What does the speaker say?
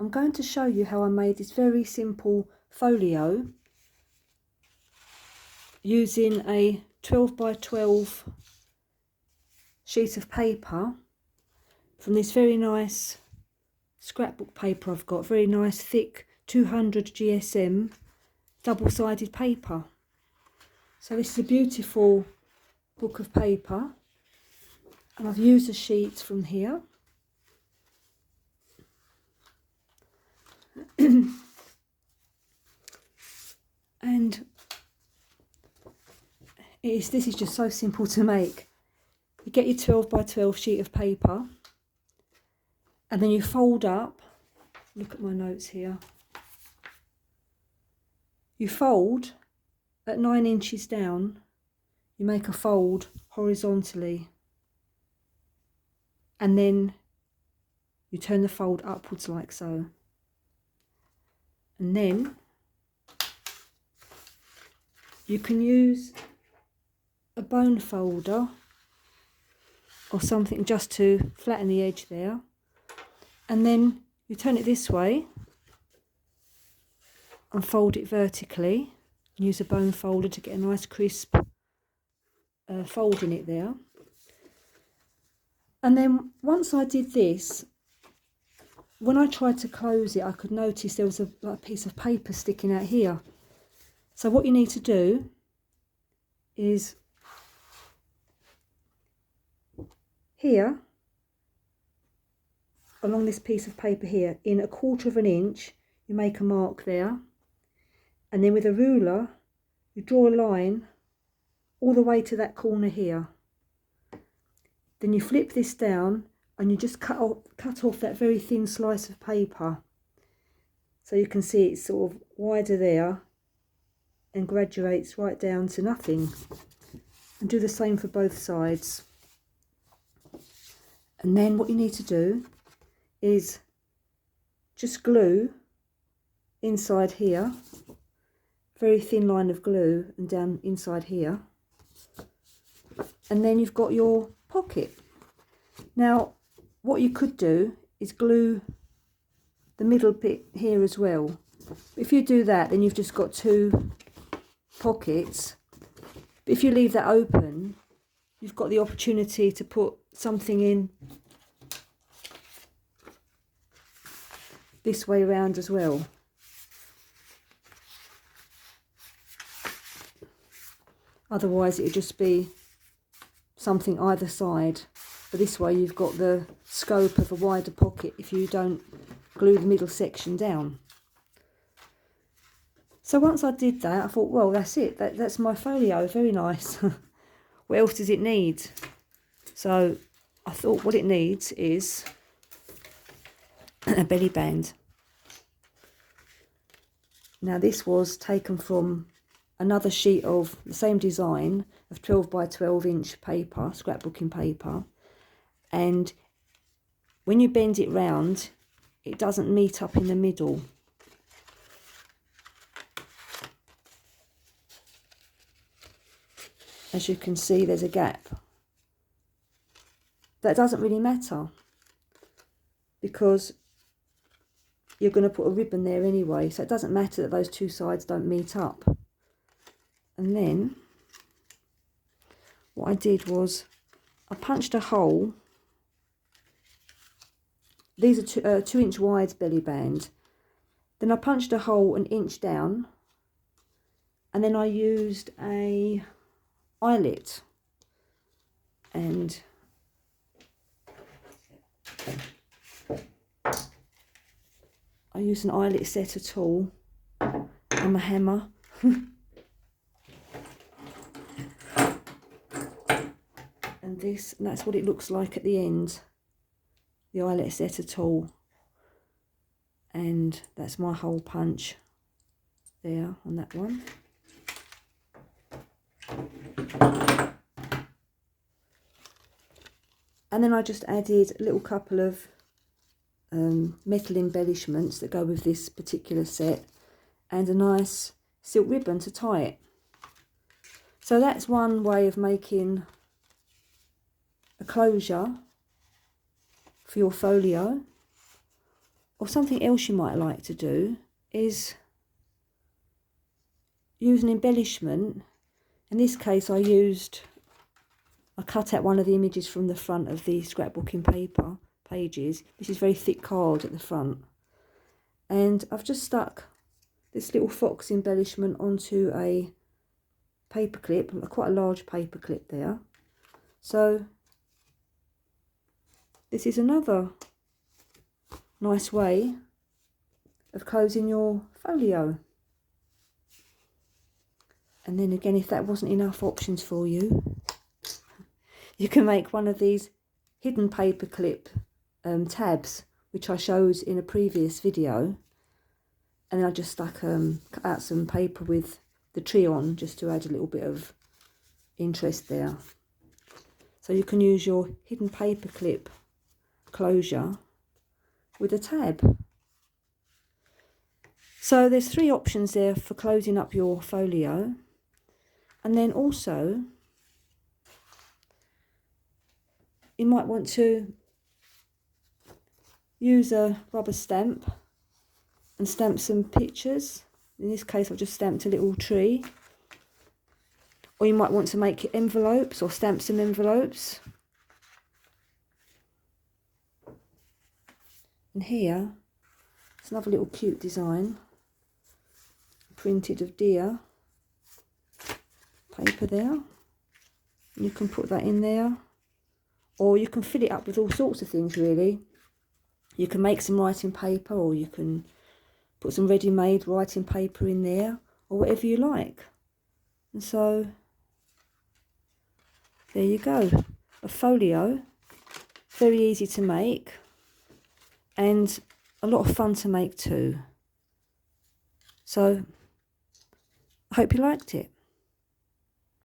I'm going to show you how I made this very simple folio using a 12 by 12 sheet of paper from this very nice scrapbook paper I've got, very nice thick 200 GSM double-sided paper. So this is a beautiful book of paper, and I've used a sheet from here. And this is just so simple to make. You get your 12 by 12 sheet of paper, and then you fold up, look at my notes here, you fold at 9 inches down, you make a fold horizontally, and then you turn the fold upwards like so, and then you can use a bone folder or something just to flatten the edge there, and then you turn it this way and fold it vertically. Use a bone folder to get a nice crisp fold in it there. And then once I did this, when I tried to close it, I could notice there was a piece of paper sticking out here. So what you need to do is here, along this piece of paper here, in 1/4 of an inch, you make a mark there, and then with a ruler you draw a line all the way to that corner here. Then you flip this down and you just cut off that very thin slice of paper, so you can see it's sort of wider there and graduates right down to nothing. And do the same for both sides. And then what you need to do is just glue inside here, very thin line of glue, and down inside here, and then you've got your pocket. Now what you could do is glue the middle bit here as well. If you do that, then you've just got 2 pockets. But if you leave that open, you've got the opportunity to put something in this way round as well. Otherwise it would just be something either side, but this way you've got the scope of a wider pocket if you don't glue the middle section down. So once I did that, I thought, well, that's it, that's my folio, very nice. What else does it need? So I thought what it needs is a belly band. Now this was taken from another sheet of the same design of 12 by 12 inch paper, scrapbooking paper, and when you bend it round, it doesn't meet up in the middle. As you can see, there's a gap. That doesn't really matter because you're going to put a ribbon there anyway, so it doesn't matter that those 2 sides don't meet up. And then what I did was I punched a hole. These are 2 inch wide belly band. Then I punched a hole 1 inch down, and then I used a eyelet, and I used an eyelet setter tool and my hammer. And that's what it looks like at the end, the eyelet setter tool, and that's my hole punch there on that one. And then I just added a little couple of metal embellishments that go with this particular set, and a nice silk ribbon to tie it. So that's one way of making a closure for your folio. or something else you might like to do is use an embellishment. In this case I cut out one of the images from the front of the scrapbooking paper pages. This is very thick card at the front. And I've just stuck this little fox embellishment onto a paper clip, quite a large paper clip there. So this is another nice way of closing your folio. And then again, if that wasn't enough options for you, you can make one of these hidden paper clip tabs, which I showed in a previous video. And then I just cut out some paper with the tree on, just to add a little bit of interest there. So you can use your hidden paper clip closure with a tab. So there's 3 options there for closing up your folio. And then also, you might want to use a rubber stamp and stamp some pictures. In this case, I've just stamped a little tree. Or you might want to make envelopes or stamp some envelopes. And here, it's another little cute design, printed of deer paper there. You can put that in there, or you can fill it up with all sorts of things really. You can make some writing paper, or you can put some ready-made writing paper in there, or whatever you like. And so there you go, a folio, very easy to make and a lot of fun to make too. So I hope you liked it.